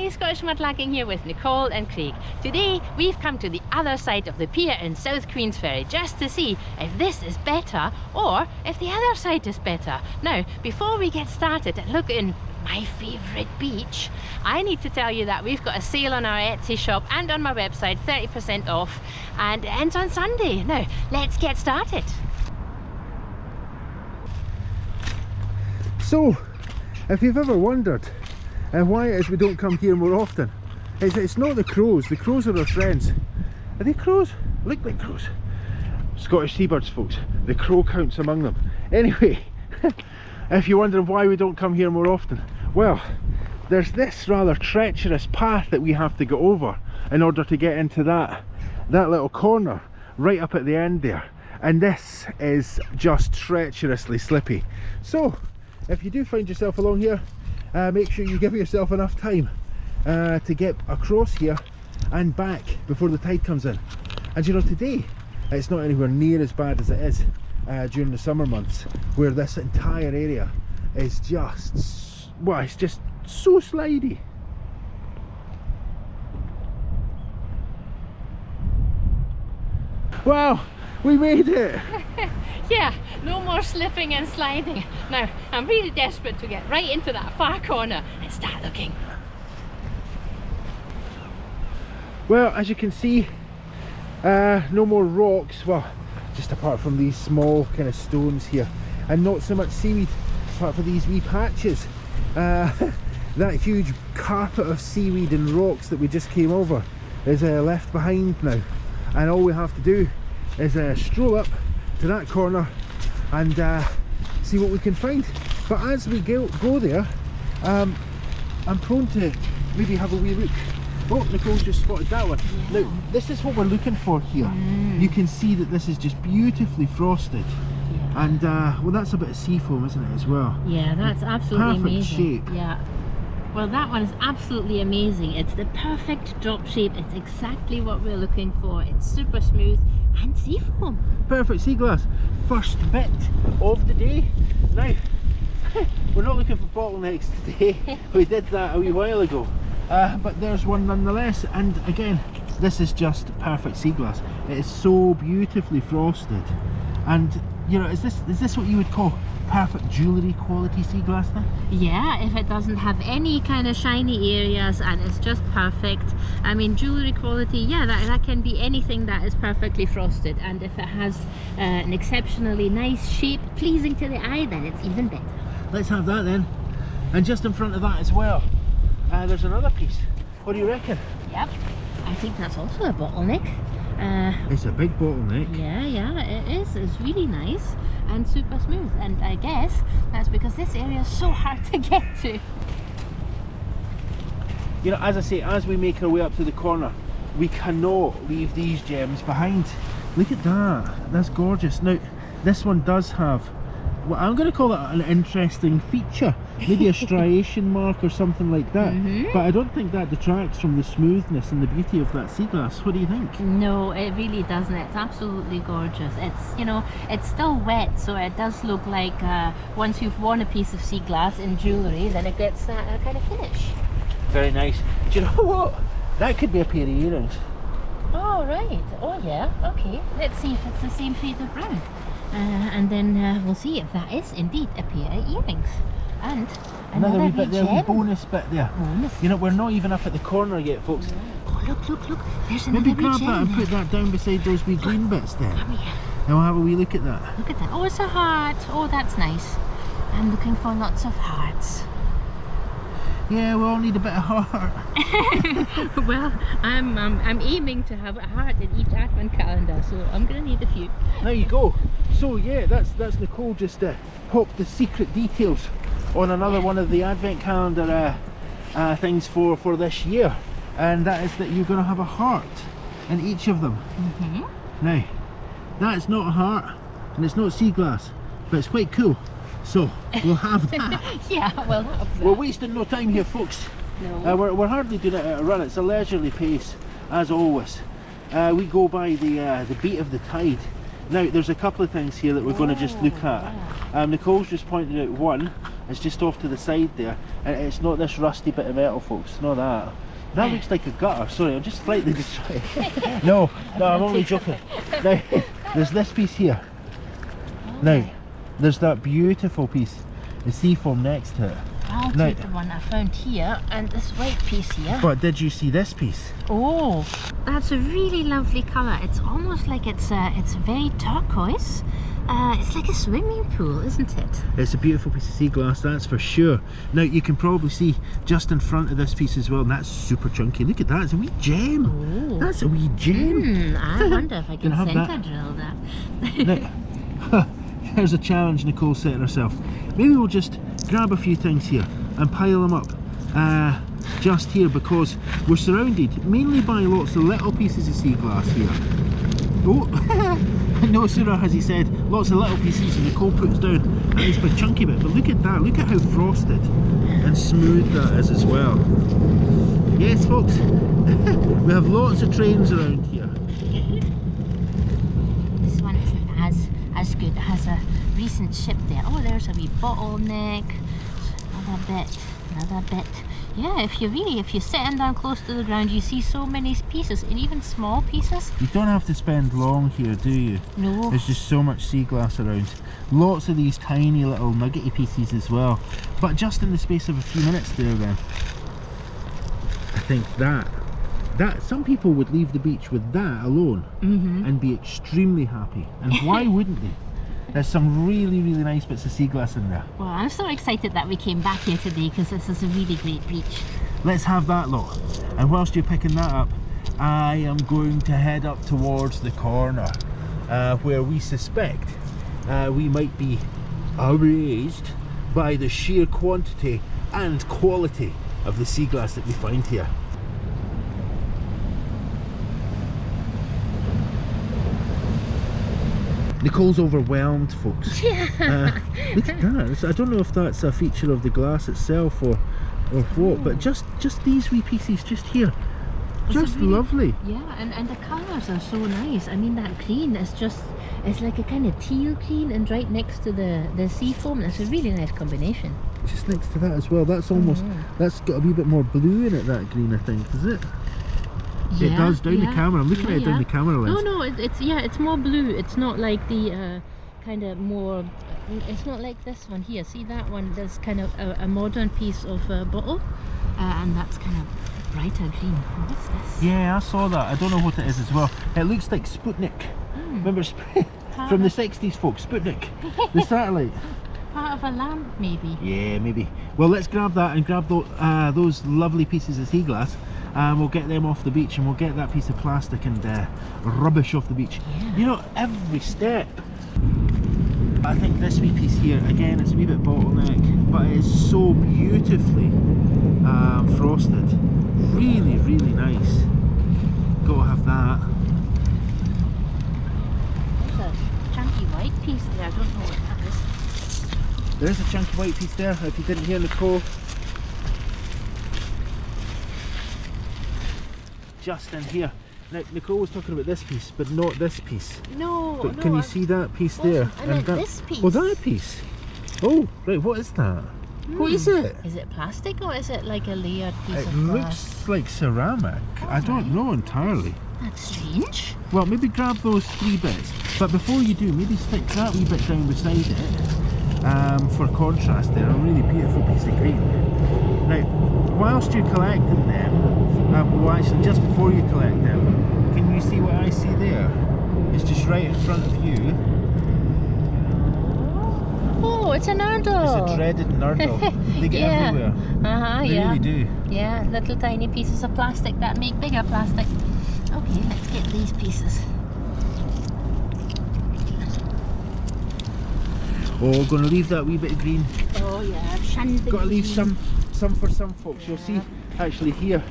Hi, Scottish Mudlarking here with Nicole and Craig. Today we've come to the other side of the pier in South Queensferry just to see if this is better or if the other side is better. Now, before we get started and look in my favourite beach, I need to tell you that we've got a sale on our Etsy shop and on my website, 30% off, and it ends on Sunday. Now, let's get started. So, if you've ever wondered why it is we don't come here more often, it's not the crows. The crows are our friends. Are they crows? Look like crows. Scottish seabirds, folks. The crow counts among them. Anyway, if you're wondering why we don't come here more often, well, there's this rather treacherous path that we have to go over in order to get into that little corner right up at the end there, and this is just treacherously slippy. So if you do find yourself along here, make sure you give yourself enough time to get across here and back before the tide comes in. And you know, today it's not anywhere near as bad as it is during the summer months, where this entire area is just, well, it's just so slidey. Wow, we made it! Yeah, no more slipping and sliding. Now, I'm really desperate to get right into that far corner and start looking. Well, as you can see, no more rocks, well, just apart from these small kind of stones here, and not so much seaweed apart from these wee patches. That huge carpet of seaweed and rocks that we just came over is left behind now, and all we have to do is stroll up to that corner and see what we can find. But as we go there, I'm prone to maybe have a wee look. Oh, Nicole's just spotted that one. Yeah. Now, this is what we're looking for here. You can see that this is just beautifully frosted. Yeah. And well, that's a bit of sea foam, isn't it, as well? Yeah, that's absolutely perfect amazing. Shape. Yeah. Well, that one is absolutely amazing. It's the perfect drop shape. It's exactly what we're looking for. It's super smooth and sea foam. Perfect sea glass. First bit of the day. Now, we're not looking for bottlenecks today. We did that a wee while ago. But there's one nonetheless, and again, this is just perfect sea glass. It is so beautifully frosted, and you know, is this what you would call perfect jewellery quality sea glass then? Yeah, if it doesn't have any kind of shiny areas and it's just perfect. I mean, jewellery quality, yeah, that can be anything that is perfectly frosted, and if it has an exceptionally nice shape, pleasing to the eye, then it's even better. Let's have that then. And just in front of that as well, there's another piece. What do you reckon? Yep, I think that's also a bottleneck. It's a big bottleneck. Yeah, it is. It's really nice and super smooth, and I guess that's because this area is so hard to get to. You know, as I say, as we make our way up to the corner, we cannot leave these gems behind. Look at that, that's gorgeous. Now, this one does have, well, I'm going to call it an interesting feature, maybe a striation mark or something like that. But I don't think that detracts from the smoothness and the beauty of that sea glass. What do you think? No, it really doesn't. It's absolutely gorgeous. It's, you know, it's still wet, so it does look like once you've worn a piece of sea glass in jewellery, then it gets that kind of finish. Very nice. Do you know what? That could be a pair of earrings. Oh, right. Oh, yeah. Okay. Let's see if it's the same shade of brown. And then we'll see if that is indeed a pair of earrings. And another wee bit there, a bonus bit there. You know, we're not even up at the corner yet, folks. Oh, look. There's another maybe grab gem that and there. put that down beside those wee green bits there. Come here. And we'll have a wee look at that. Look at that. Oh, it's a heart. Oh, that's nice. I'm looking for lots of hearts. Yeah, we all need a bit of heart. Well, I'm aiming to have a heart in each advent calendar, so I'm gonna need a few. There you go. So yeah, that's Nicole just popped the secret details on another one of the advent calendar things for this year, and that is that you're going to have a heart in each of them. Now, that's not a heart and it's not sea glass, but it's quite cool. So we'll have that. Yeah, well, we're wasting no time here, folks. No. We're hardly doing it at a run. It's a leisurely pace, as always. We go by the beat of the tide. Now, there's a couple of things here that we're going to just look at. Nicole's just pointed out one. is just off to the side there, and it's not this rusty bit of metal, folks. It's not that. That looks like a gutter. Sorry, I'm just slightly distracted. No, I'm only joking. Now, there's this piece here. Now, there's that beautiful piece, the seafoam next to it. I'll take the one I found here and this white piece here. But did you see this piece? Oh, that's a really lovely colour. It's almost like it's very turquoise. It's like a swimming pool, isn't it? It's a beautiful piece of sea glass, that's for sure. Now you can probably see just in front of this piece as well, and that's super chunky. Look at that, it's a wee gem. Oh. That's a wee gem. I wonder if I can have centre that? drill that. Now, here's a challenge Nicole's setting herself. Maybe we'll just grab a few things here and pile them up just here, because we're surrounded mainly by lots of little pieces of sea glass here. Oh, no sooner has he said lots of little pieces and Nicole puts down a nice big chunky bit, but look at that, look at how frosted and smooth that is as well. Yes folks, we have lots of trains around here. This one isn't as good. It has a recent ship there. Oh, there's a wee bottleneck. Another bit. Yeah, if you're sitting down close to the ground, you see so many pieces, and even small pieces. You don't have to spend long here, do you? No. There's just so much sea glass around. Lots of these tiny little nuggety pieces as well. But just in the space of a few minutes there then, I think that some people would leave the beach with that alone and be extremely happy. And why wouldn't they? There's some really, really nice bits of sea glass in there. Well, I'm so excited that we came back here today because this is a really great beach. Let's have that lot. And whilst you're picking that up, I am going to head up towards the corner where we suspect we might be amazed by the sheer quantity and quality of the sea glass that we find here. Nicole's overwhelmed, folks. Yeah. Look at that. I don't know if that's a feature of the glass itself or what, but just these wee pieces just here. Just really lovely. Yeah, and the colours are so nice. I mean, that green is just, it's like a kind of teal green, and right next to the sea foam. That's a really nice combination. Just next to that as well. That's almost, that's got a wee bit more blue in it, that green, I think, does it? Yeah, it does down the camera. I'm looking at it down the camera lens. No, it's more blue. It's not like the kind of more. It's not like this one here. See that one? There's kind of a modern piece of bottle, and that's kind of brighter green. What's this? Yeah, I saw that. I don't know what it is as well. It looks like Sputnik. Remember from the 60s, folks? Sputnik, the satellite. Part of a lamp, maybe. Yeah, maybe. Well, let's grab that and grab those lovely pieces of sea glass. We'll get them off the beach, and we'll get that piece of plastic and rubbish off the beach. Yeah. You know, every step. I think this wee piece here, again, it's a wee bit bottleneck, but it is so beautifully frosted. Really, really nice. Gotta have that. There's a chunky white piece there. I don't know what that is. There is a chunky white piece there, if you didn't hear Nicole. Just in here. Now, Nicole was talking about this piece, but not this piece. No, but no, can you see that piece there? I meant this piece. Oh, that piece. Oh, right, what is that? What is it? Is it plastic, or is it like a layered piece It of glass? looks like ceramic. I don't know entirely. That's strange. Well, maybe grab those 3 bits. But before you do, maybe stick that wee bit down beside it for contrast there. A really beautiful piece of green. Now, whilst you're collecting them, well, actually, just before you collect them, can you see what I see there? It's just right in front of you. Oh, it's a nurdle. It's a dreaded nurdle. They get everywhere. They really do. Yeah, little tiny pieces of plastic that make bigger plastic. Okay, let's get these pieces. Oh, gonna leave that wee bit of green. Oh yeah, I've shunned the Gotta leave green. some for some folks. You'll see actually here.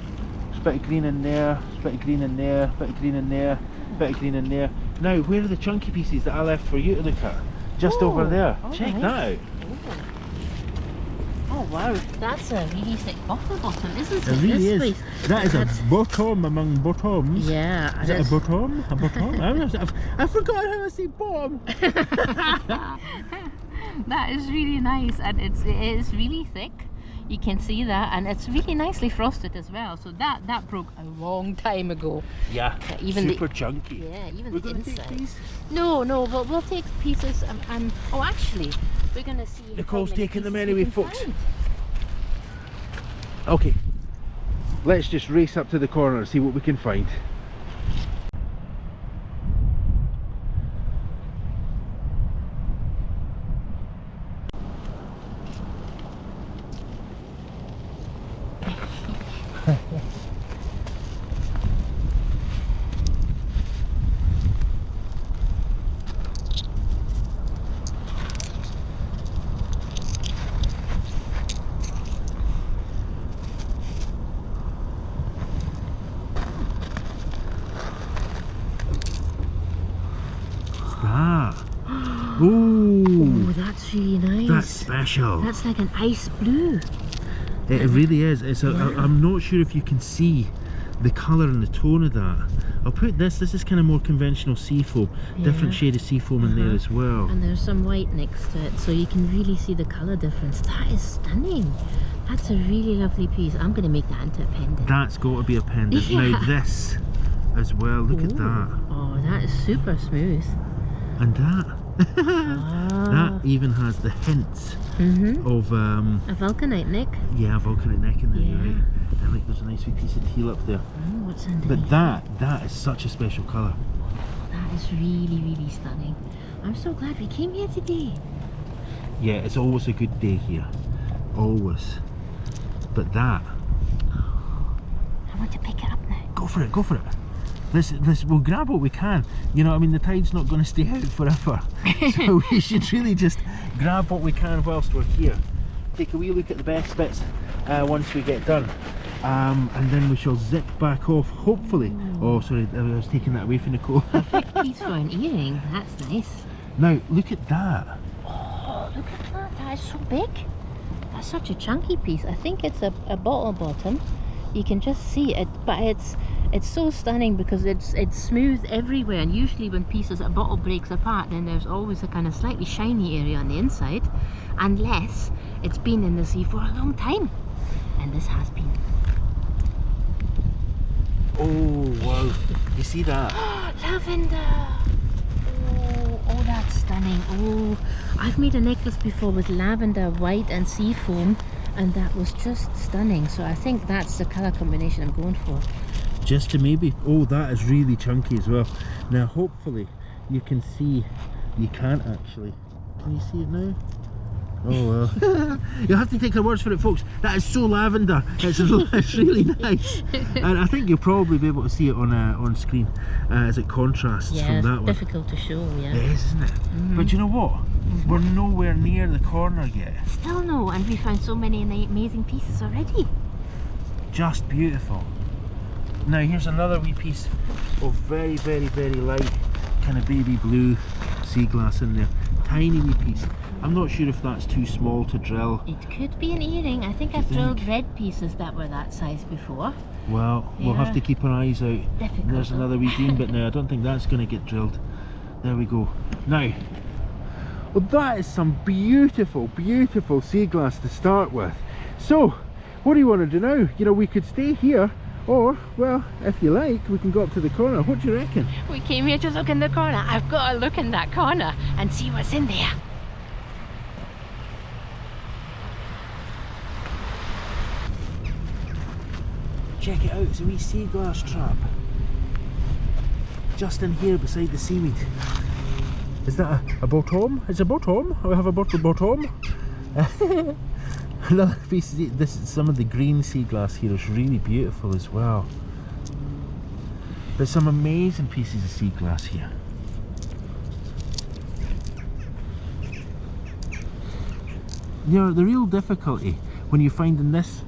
There's a bit of green in there, a bit of green in there, a bit of green in there, a bit of green in there. Now, where are the chunky pieces that I left for you to look at? Just over there. Check that out. Oh wow, that's a really thick bottom, isn't it? It really This is. place. That is a bottom among bottoms. Yeah. Is it a bottom? A bottom? I forgot how I say bottom. That is really nice, and it is really thick. You can see that, and it's really nicely frosted as well. So that broke a long time ago. Yeah, even super chunky. Yeah, even We're the going to inside. take these? No, but we'll take pieces. Oh, actually, we're gonna see. Nicole's how many taking them pieces we anyway, can folks. find. Okay, let's just race up to the corner and see what we can find. Oh, that's really nice. That's special. That's like an ice blue. It really is. It's I'm not sure if you can see the colour and the tone of that. I'll put this is kind of more conventional seafoam, different shade of seafoam in there as well. And there's some white next to it, so you can really see the colour difference. That is stunning. That's a really lovely piece. I'm going to make that into a pendant. That's got to be a pendant. Yeah. Now this as well, look at that. Oh, that is super smooth. And that. That even has the hints of a vulcanite neck. yeah, vulcanite neck in there, Yeah. right? And like there's a nice wee piece of teal up there. Oh, what's underneath? But that is such a special colour. That is really, really stunning. I'm so glad we came here today. Yeah, it's always a good day here. Always. But that. I want to pick it up now. Go for it, go for it. We'll grab what we can. You know, I mean, the tide's not going to stay out forever. So we should really just grab what we can whilst we're here. Take a wee look at the best bits once we get done. And then we shall zip back off, hopefully. Oh, sorry, I was taking that away from Nicole. Perfect piece for an earring. That's nice. Now, look at that. Oh, look at that. That is so big. That's such a chunky piece. I think it's a bottle bottom. You can just see it, but it's so stunning because it's smooth everywhere, and usually when a bottle breaks apart, then there's always a kind of slightly shiny area on the inside, unless it's been in the sea for a long time, and this has been. Oh wow, you see that? Lavender! Oh, that's stunning. Oh, I've made a necklace before with lavender, white and sea foam, and that was just stunning. So I think that's the colour combination I'm going for. Just to maybe, oh, that is really chunky as well. Now hopefully you can see, you can't actually, can you see it now? Oh well. You'll have to take our words for it, folks. That is so lavender. It's really nice, and I think you'll probably be able to see it on screen as it contrasts from that one. Difficult to show. Yeah, it is, isn't it? But you know what? We're nowhere near the corner yet. Still no, and we found so many amazing pieces already. Just beautiful. Now here's another wee piece of very, very, very light kind of baby blue sea glass in there. Tiny wee piece. I'm not sure if that's too small to drill. It could be an earring. I think I've drilled red pieces that were that size before. Well, we'll have to keep our eyes out. Difficult. There's another wee green bit now. I don't think that's going to get drilled. There we go. Now, well, that is some beautiful, beautiful sea glass to start with. So, what do you want to do now? You know, we could stay here, or, well, if you like, we can go up to the corner. What do you reckon? We came here to look in the corner. I've got to look in that corner and see what's in there. Check it out, it's a wee sea glass trap. Just in here beside the seaweed. Is that a bottom? It's a bottom? We have a bottom. Another piece, this is some of the green sea glass here is really beautiful as well. There's some amazing pieces of sea glass here. You know, the real difficulty when you're finding this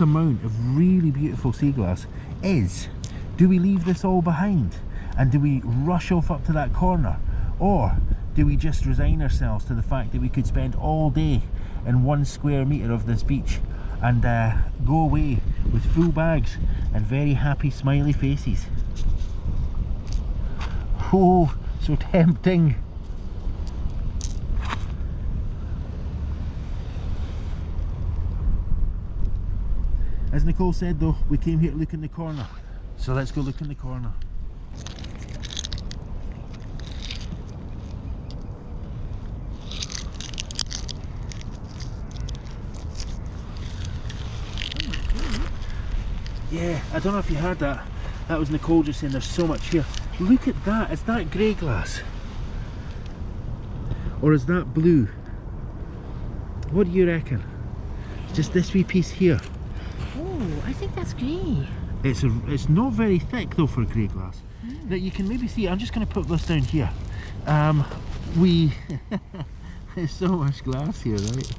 amount of really beautiful sea glass is, do we leave this all behind and do we rush off up to that corner, or do we just resign ourselves to the fact that we could spend all day in 1 square metre of this beach and go away with full bags and very happy smiley faces? Oh, so tempting. As Nicole said though, we came here to look in the corner. So let's go look in the corner. Yeah, I don't know if you heard that. That was Nicole just saying there's so much here. Look at that, is that grey glass? Or is that blue? What do you reckon? Just this wee piece here. Oh, I think that's grey. It's not very thick though for grey glass. Now you can maybe see, I'm just going to put this down here. There's so much glass here, right?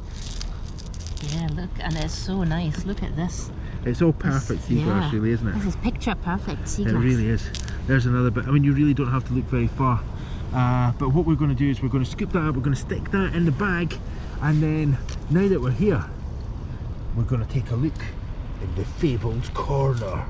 Yeah, look, and it's so nice. Look at this. It's all perfect sea glass, really, isn't it? This is picture perfect sea glass. It really is. There's another bit. I mean, you really don't have to look very far. But what we're going to do is we're going to scoop that up, we're going to stick that in the bag, and then, now that we're here, we're going to take a look in the fabled corner.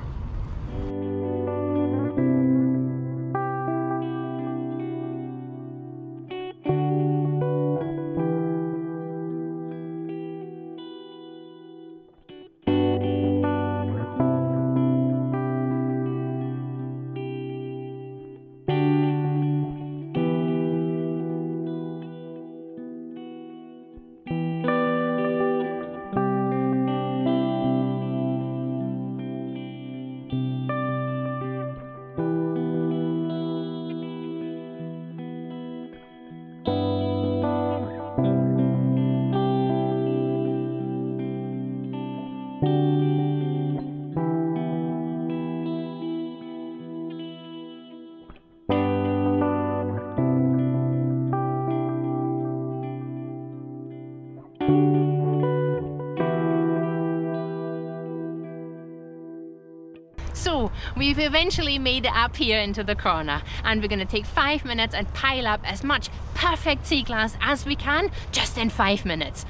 So we've eventually made it up here into the corner, and we're going to take 5 minutes and pile up as much perfect sea glass as we can just in 5 minutes.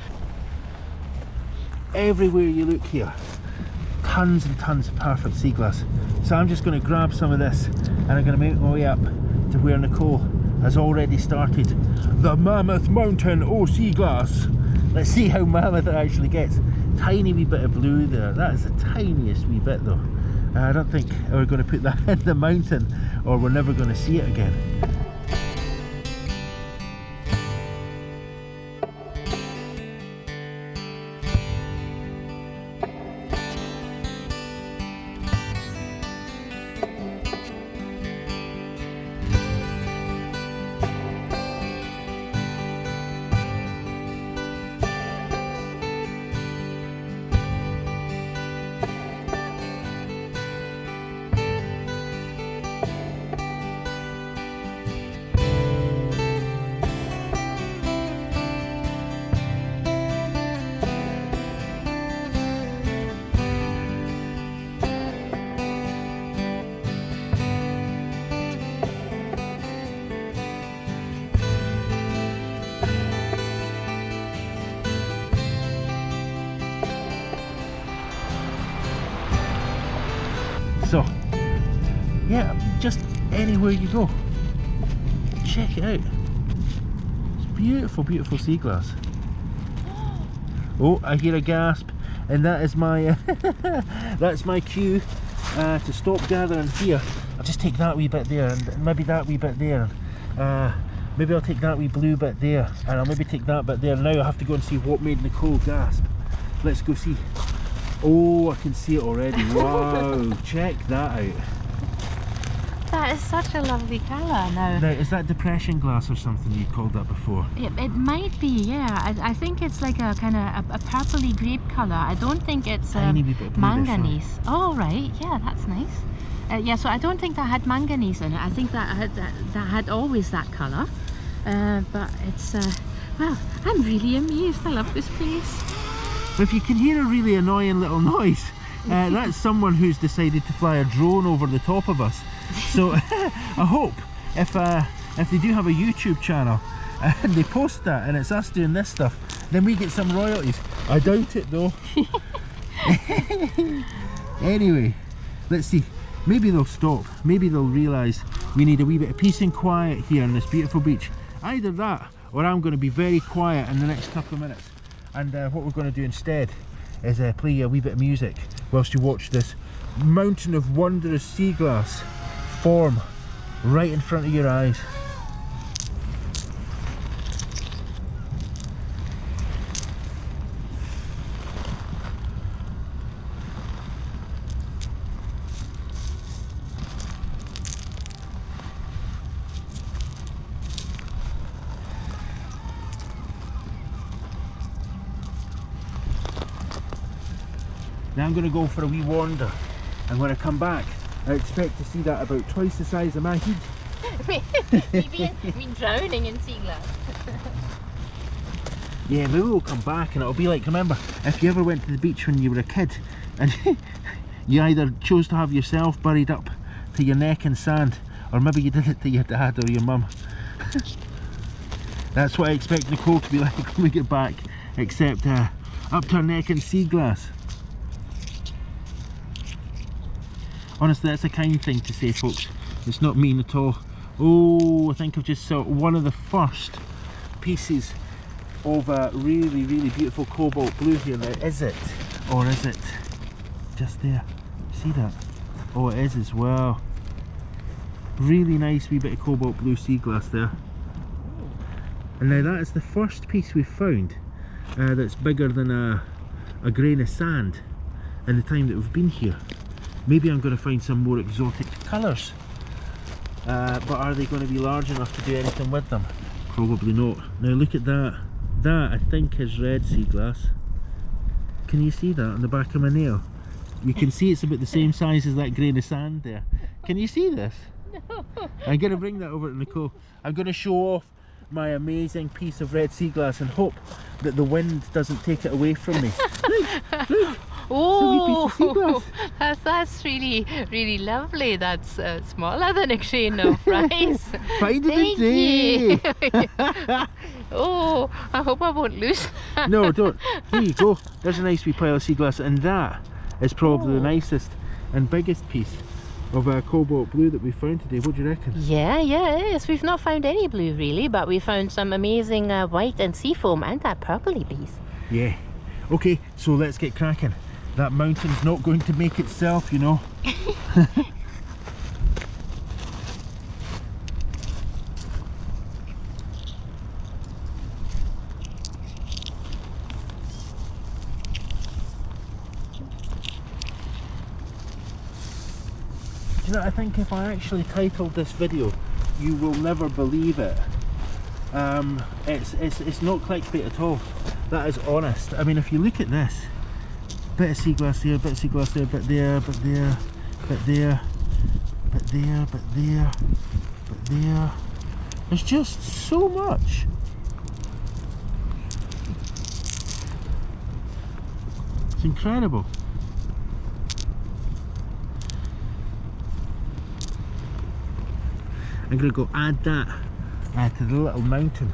Everywhere you look here, tons and tons of perfect sea glass. So I'm just going to grab some of this and I'm going to make my way up to where Nicole has already started the Mammoth Mountain sea glass. Let's see how mammoth it actually gets. Tiny wee bit of blue there. That is the tiniest wee bit though. I don't think we're going to put that in the mountain or we're never going to see it again. So, yeah, just anywhere you go, check it out. It's beautiful, beautiful sea glass. Oh, I hear a gasp, and that is my that's my cue to stop gathering here. I'll just take that wee bit there, and maybe that wee bit there. Maybe I'll take that wee blue bit there, and I'll maybe take that bit there. Now I have to go and see what made Nicole gasp. Let's go see. Oh, I can see it already. Wow, check that out. That is such a lovely colour now. Now, is that depression glass or something you called that before? It might be, yeah. I think it's like a kind of a purpley grape colour. I don't think it's Tiny wee bit of blue there, manganese. Oh, right, yeah, that's nice. Yeah, so I don't think that had manganese in it. I think that had always that colour. But it's, well, I'm really amazed. I love this place. If you can hear a really annoying little noise, that's someone who's decided to fly a drone over the top of us. So I hope if they do have a YouTube channel and they post that and it's us doing this stuff, then we get some royalties. I doubt it though. Anyway, let's see. Maybe they'll stop. Maybe they'll realise we need a wee bit of peace and quiet here on this beautiful beach. Either that, or I'm going to be very quiet in the next couple of minutes. And what we're going to do instead is play you a wee bit of music whilst you watch this mountain of wondrous sea glass form right in front of your eyes. Now I'm going to go for a wee wander, and when I come back I expect to see that about twice the size of my head. Me drowning in sea glass. Yeah, maybe we'll come back and it'll be like, remember, if you ever went to the beach when you were a kid and you either chose to have yourself buried up to your neck in sand, or maybe you did it to your dad or your mum. That's what I expect Nicole to be like when we get back, except up to her neck in sea glass. Honestly, that's a kind thing to say, folks. It's not mean at all. Oh, I think I've just saw one of the first pieces of a really, really beautiful cobalt blue here. Now, is it? Or is it just there? See that? Oh, it is as well. Really nice wee bit of cobalt blue sea glass there. And now that is the first piece we've found that's bigger than a grain of sand in the time that we've been here. Maybe I'm going to find some more exotic colours, but are they going to be large enough to do anything with them? Probably not. Now look at that. That I think is red sea glass. Can you see that on the back of my nail? You can see it's about the same size as that grain of sand there. Can you see this? No. I'm going to bring that over to Nicole. I'm going to show off my amazing piece of red sea glass and hope that the wind doesn't take it away from me. Look, look. Oh, that's really, really lovely. That's smaller than a grain of rice. Find it today. Oh, I hope I won't lose that. No, don't. Here you go. There's a nice wee pile of sea glass, and that is probably the nicest and biggest piece of cobalt blue that we found today. What do you reckon? Yeah, it is. We've not found any blue really, but we found some amazing white and sea foam and that purpley piece. Yeah. Okay, so let's get cracking. That mountain's not going to make itself, you know. You know, I think if I actually titled this video, you will never believe it. It's not clickbait at all. That is honest. I mean, if you look at this, bit of sea glass here, bit of sea glass there, bit there, bit there, bit there, bit there, bit there, bit there. There's just so much. It's incredible. I'm going to go add that to the little mountain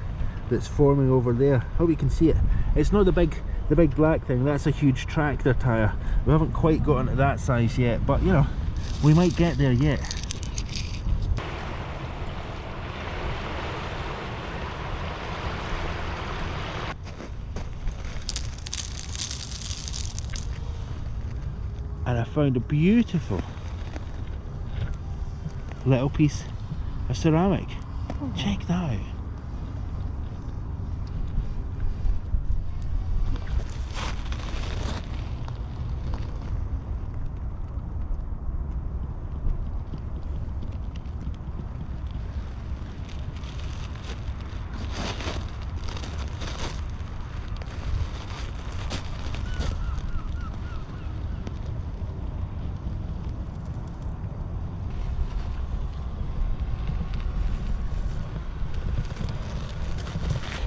that's forming over there. Hope you can see it. It's not the big black thing, that's a huge tractor tyre. We haven't quite gotten to that size yet, but you know, we might get there yet. And I found a beautiful little piece of ceramic. Check that out.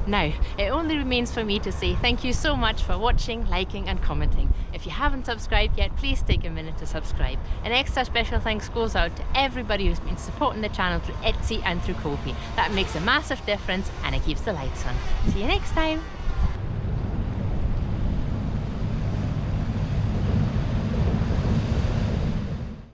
Now, it only remains for me to say thank you so much for watching, liking and commenting. If you haven't subscribed yet, please take a minute to subscribe. An extra special thanks goes out to everybody who's been supporting the channel through Etsy and through Ko-fi. That makes a massive difference and it keeps the lights on. See you next time.